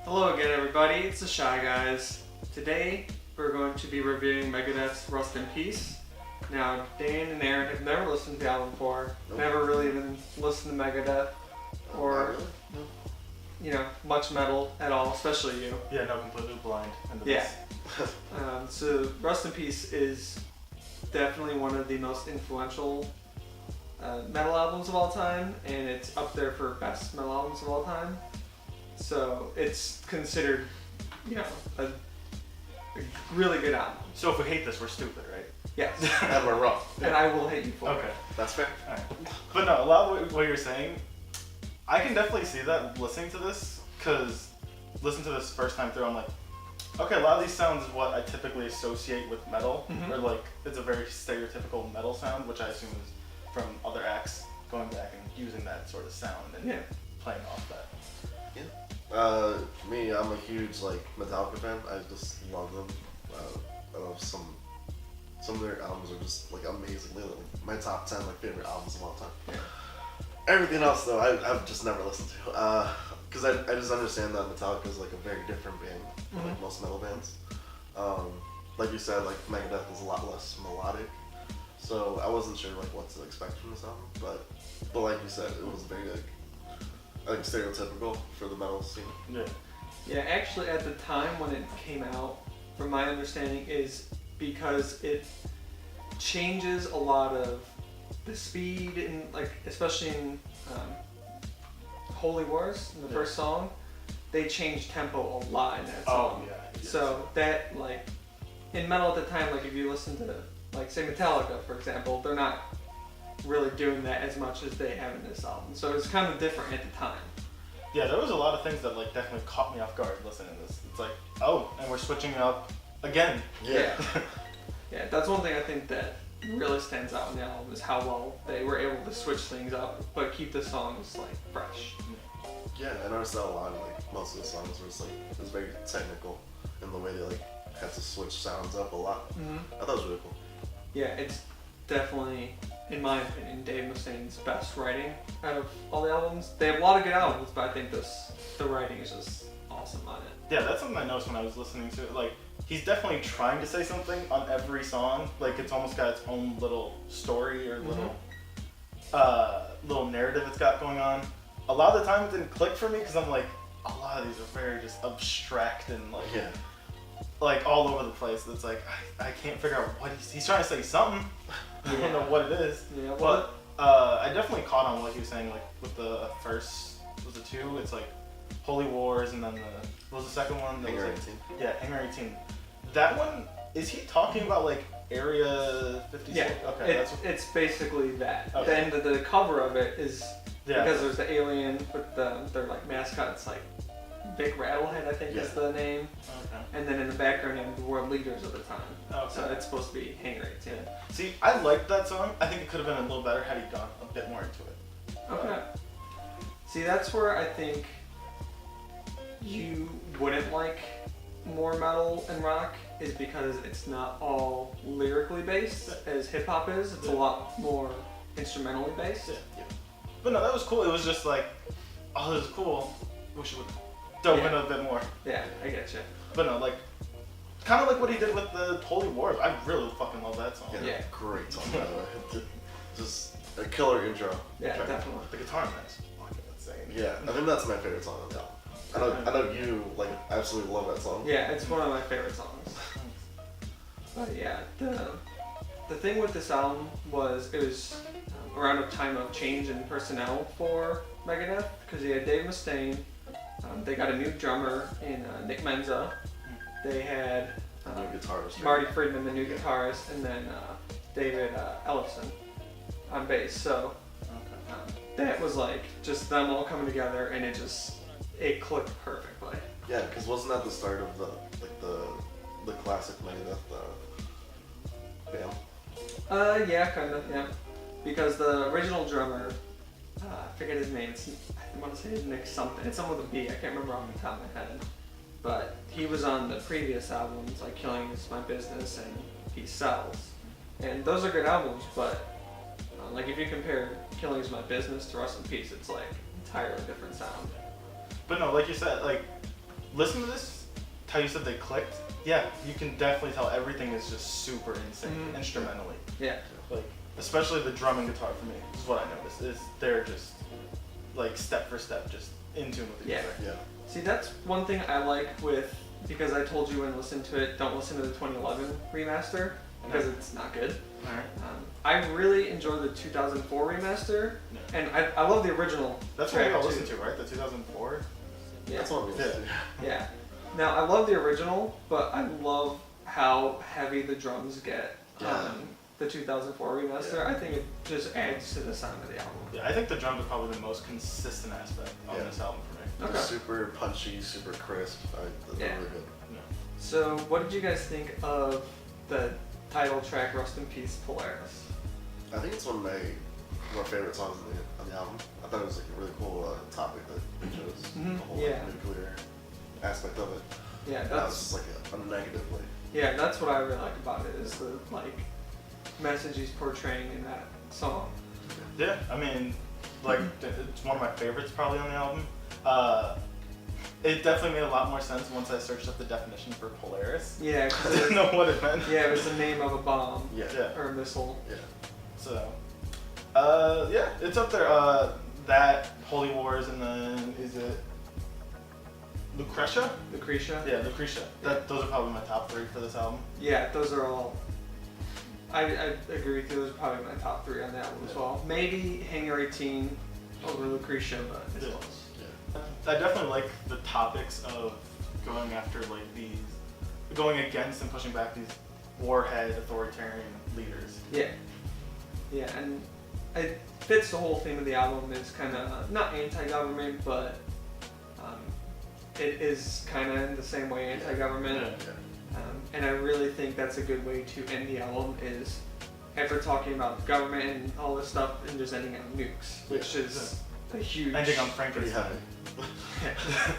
Hello again, everybody. It's the Shy Guys. Today, we're going to be reviewing Megadeth's Rust in Peace. Now, Dan and Aaron have never listened to the album before, never really even listened to Megadeth, or, much metal at all, especially you. Yeah, no, completely blind. Yeah. So, Rust in Peace is definitely one of the most influential metal albums of all time, and it's up there for best metal albums of all time. So it's considered, a really good album. So if we hate this, we're stupid, right? Yes. And we're wrong. And I will hate you for it. Okay. That's fair. All right. But no, a lot of what you're saying, I can definitely see that listening to this, because listening to this first time through, I'm like, okay, a lot of these sounds is what I typically associate with metal, or like it's a very stereotypical metal sound, which I assume is from other acts going back and using that sort of sound and playing off that. Yeah. Me, I'm a huge Metallica fan. I just love them. I love some of their albums are just amazing. They're my top 10 favorite albums of all time. Yeah. Everything else though, I've just never listened to. Because I just understand that Metallica is a very different band than most metal bands. Like you said, Megadeth is a lot less melodic. So I wasn't sure what to expect from this album, but like you said, it was very stereotypical for the metal scene. Yeah. Yeah, actually at the time when it came out, from my understanding, is because it changes a lot of the speed and especially in Holy Wars, in the first song, they changed tempo a lot in that song. Oh yeah. Yes. So that in metal at the time, if you listen to say Metallica, for example, they're not really doing that as much as they have in this album. So it's kind of different at the time. Yeah, there was a lot of things that definitely caught me off guard listening to this. It's and we're switching up again. Yeah. Yeah, that's one thing I think that really stands out in the album is how well they were able to switch things up, but keep the songs fresh. Yeah, I noticed that a lot in most of the songs where it was very technical in the way they had to switch sounds up a lot. I thought it was really cool. Yeah, it's definitely, in my opinion, Dave Mustaine's best writing out of all the albums. They have a lot of good albums, but I think the writing is just awesome on it. Yeah, that's something I noticed when I was listening to it. He's definitely trying to say something on every song. It's almost got its own little story or little narrative it's got going on. A lot of the time it didn't click for me because I'm a lot of these are very just abstract and all over the place. It's I can't figure out what he's trying to say something. I don't know what it is. Yeah, but I definitely caught on what he was saying with the first, was it 2? It's Holy Wars, and then what was the second one? Hangar 18. Yeah, Hangar 18. That one, is he talking about Area 56? Yeah, okay, it's basically that. Okay. Then the cover of it is because there's the alien with their mascot. It's Big Rattlehead, I think is the name. Okay. And then in the background, you have the world leaders of the time. Okay. So it's supposed to be Hangar 18. See, I liked that song. I think it could have been a little better had he gone a bit more into it. Okay. See, that's where I think you wouldn't like more metal and rock, is because it's not all lyrically based as hip hop is. It's a lot more instrumentally based. Yeah. But no, that was cool. It was just oh, this is cool. Wish it would dove in a bit more. Yeah, I get you. But no, kind of what he did with the Holy Wars. I really fucking love that song. Yeah. Great song, by the way. Just a killer intro. Yeah, definitely. The guitar in that is fucking insane. Yeah, I think that's my favorite song on the album. I know you absolutely love that song. Yeah, it's one of my favorite songs. But yeah, the thing with this album was it was around a time of change in personnel for Megadeth, because he had Dave Mustaine, they got a new drummer in Nick Menza, they had new guitarist, Marty Friedman, the new guitarist, and then David Ellefson on bass. So that was just them all coming together, and it clicked perfectly. Yeah, because wasn't that the start of the classic Megadeth band? Yeah, kind of, yeah. Because the original drummer, I forget his name, I want to say it's Nick something. It's something with a B, I can't remember off the top of my head. But he was on the previous albums, Killing Is My Business and Peace Sells. And those are good albums, but if you compare Killing Is My Business to Rust in Peace, it's entirely different sound. But no, like you said, listen to this, how you said they clicked. Yeah, you can definitely tell everything is just super insane instrumentally. Yeah. Like, especially the drum and guitar for me. This is what I noticed. Is they're just like step for step, just in tune with each other. Yeah. See, that's one thing I like with, because I told you when listening to it, don't listen to the 2011 remaster because it's not good. Alright. I really enjoy the 2004 remaster, and I love the original. That's what we all listened to, right? The 2004. Yeah. That's what we listen to. Yeah. Now I love the original, but I love how heavy the drums get on the 2004 remaster. Yeah. I think it just adds to the sound of the album. Yeah, I think the drums are probably the most consistent aspect on this album for me. Okay. They're super punchy, super crisp. They're really good. Yeah. So, what did you guys think of the title track, Rust in Peace, Polaris? I think it's one of my favorite songs on the album. I thought it was like a really cool topic that it chose. Mhm. The whole Yeah. nuclear aspect of it. Yeah, And that was just like a negative way. yeah, that's what I really like about it, is the message he's portraying in that song. Yeah, I mean, like, it's one of my favorites probably on the album. It definitely made a lot more sense once I searched up the definition for Polaris. Yeah, I 'cause didn't know what it meant. yeah, it was the name of a bomb Yeah. Yeah. or a missile. Yeah. So, yeah, it's up there. That, Holy Wars, and then is it Lucretia? Lucretia. Yeah, Lucretia. Those are probably my top 3 for this album. Yeah, those are all. I agree with you. Those are probably my top 3 on the album as well. Maybe Hangar 18 over Lucretia, but it's Yeah. close. I definitely like the topics of going after going against and pushing back these warhead authoritarian leaders. Yeah. Yeah, and it fits the whole theme of the album. It's kind of not anti-government, but it is kind of in the same way anti-government. Yeah. And I really think that's a good way to end the album, is after talking about the government and all this stuff, and just ending on nukes, which is a huge... Ending on Pretty Frankenstein. heavy.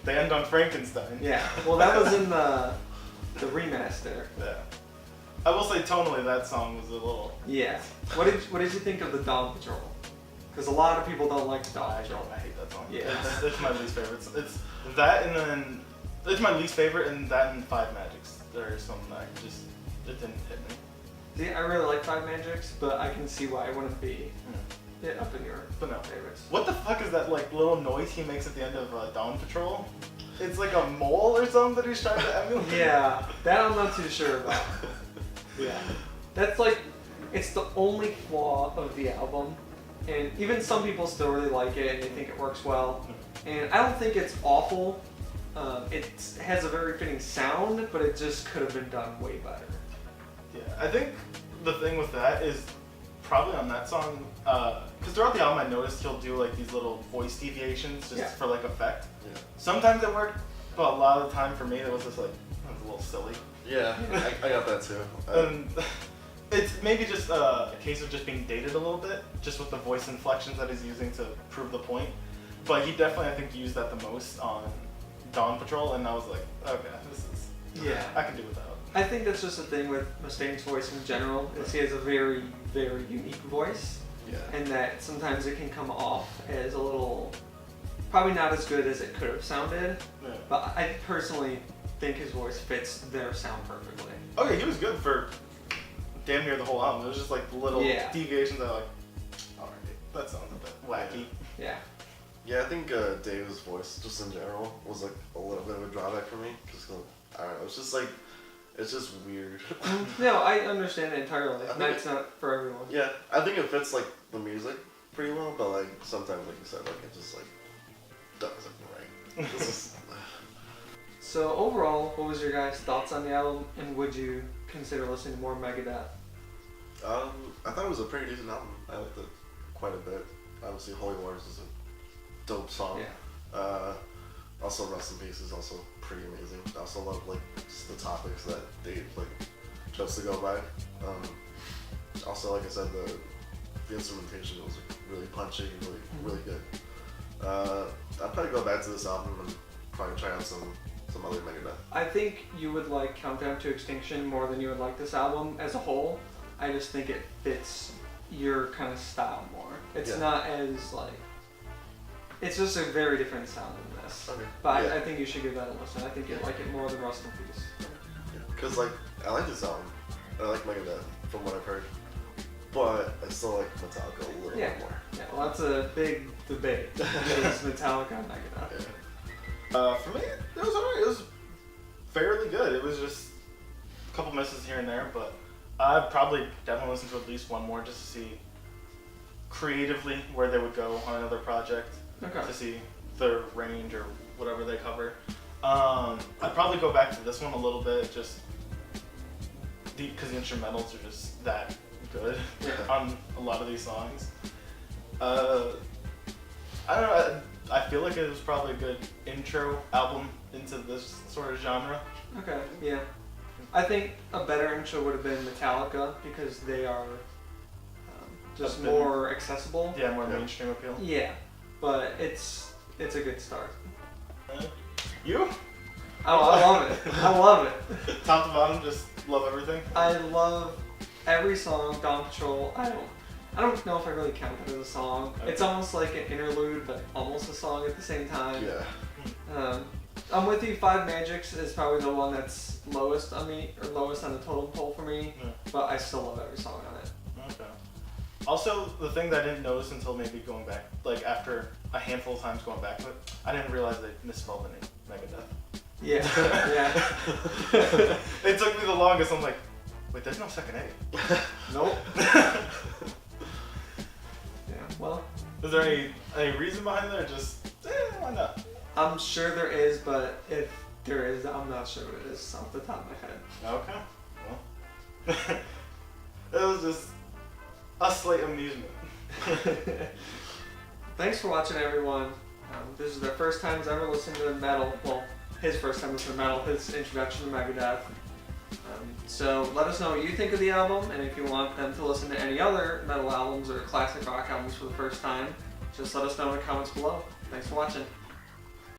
They end on Frankenstein. Yeah, well that was in the remaster. Yeah. I will say tonally that song was a little... Yeah. What did you think of the Dawn Patrol? Because a lot of people don't like the Dawn I Patrol. hate that song. Yeah. It's my least favorite. It's that, and then it's my least favorite, and that and Five Magics. There's some that it didn't hit me. See, I really like Five Magics, but I can see why it wouldn't be up in your But no. favorites. What the fuck is that little noise he makes at the end of Dawn Patrol? It's like a mole or something that he's trying to emulate. Yeah, that I'm not too sure about. Yeah, that's it's the only flaw of the album, and even some people still really like it and they think it works well. And I don't think it's awful. It has a very fitting sound, but it just could have been done way better. Yeah, I think the thing with that is probably on that song, because throughout the album I noticed he'll do these little voice deviations just for effect. Yeah. Sometimes it worked, but a lot of the time for me it was just it was a little silly. Yeah, I got that too. And it's maybe just a case of just being dated a little bit, just with the voice inflections that he's using to prove the point. But he definitely, I think, used that the most on Dawn Patrol, and I was like, okay, I can do without. I think that's just the thing with Mustaine's voice in general, is he has a very, very unique voice, Yeah. and that sometimes it can come off as a little, probably not as good as it could have sounded, Yeah. but I personally think his voice fits their sound perfectly. Oh yeah, he was good for damn near the whole album. It was just little deviations that alright, that sounds a bit wacky. Yeah. Yeah, I think Dave's voice, just in general, was a little bit of a drawback for me. Because, I don't know, it's just weird. No, I understand it entirely. I think That's not for everyone. Yeah, I think it fits, the music pretty well, but, sometimes, like you said, it just, doesn't right. This is... So overall, what was your guys' thoughts on the album, and would you consider listening to more Megadeth? I thought it was a pretty decent album. I liked it quite a bit. Obviously, Holy Wars is a dope song. Yeah. Also, Rust in Peace is also pretty amazing. I also love just the topics that they chose to go by. Also, like I said, the instrumentation was really punchy, really good. I'd probably go back to this album and probably try out some other Megadeth. I think you would like Countdown to Extinction more than you would like this album as a whole. I just think it fits your kind of style more. It's not as it's just a very different sound than honest. Okay. But Yeah. I think you should give that a listen. I think you'd like it more than Rust in Peace. Because like I like this album. I like Megadeth from what I've heard, but I still like Metallica a little Yeah. bit more. Yeah, well, that's a big debate. It's Metallica and Megadeth. Yeah. For me, it was alright. It was fairly good. It was just a couple misses here and there, but I'd probably definitely listen to at least one more just to see creatively where they would go on another project. Okay. To see their range or whatever they cover. I'd probably go back to this one a little bit, just because the instrumentals are just that good Yeah. on a lot of these songs. I don't know. I feel like it was probably a good intro album into this sort of genre. Okay, yeah. I think a better intro would have been Metallica because they are just A bit- more accessible. Yeah, more Yeah. mainstream appeal. Yeah, but it's a good start. You? Oh, I love it. I love it. Top to bottom, just love everything. I love every song. Dawn Patrol. I don't know if I really count it as a song. Okay. It's almost like an interlude, but almost a song at the same time. Yeah. I'm with you. Five Magics is probably the one that's lowest on me, or lowest on the totem pole for me. Yeah. But I still love every song on it. Okay. Also, the thing that I didn't notice until maybe going back, like after a handful of times going back to it, I didn't realize they misspelled the name Megadeth. Yeah, yeah. It took me the longest. I'm like, wait, there's no second A. Nope. Yeah. Well, Is there any reason behind that, or just why not? I'm sure there is, but if there is, I'm not sure what it is off the top of my head. Okay. Well, it was just a slight amusement. Thanks for watching, everyone. This is their first time ever listening to metal. Well, his first time listening to metal, his introduction to Megadeth. So let us know what you think of the album, and if you want them to listen to any other metal albums or classic rock albums for the first time, just let us know in the comments below. Thanks for watching.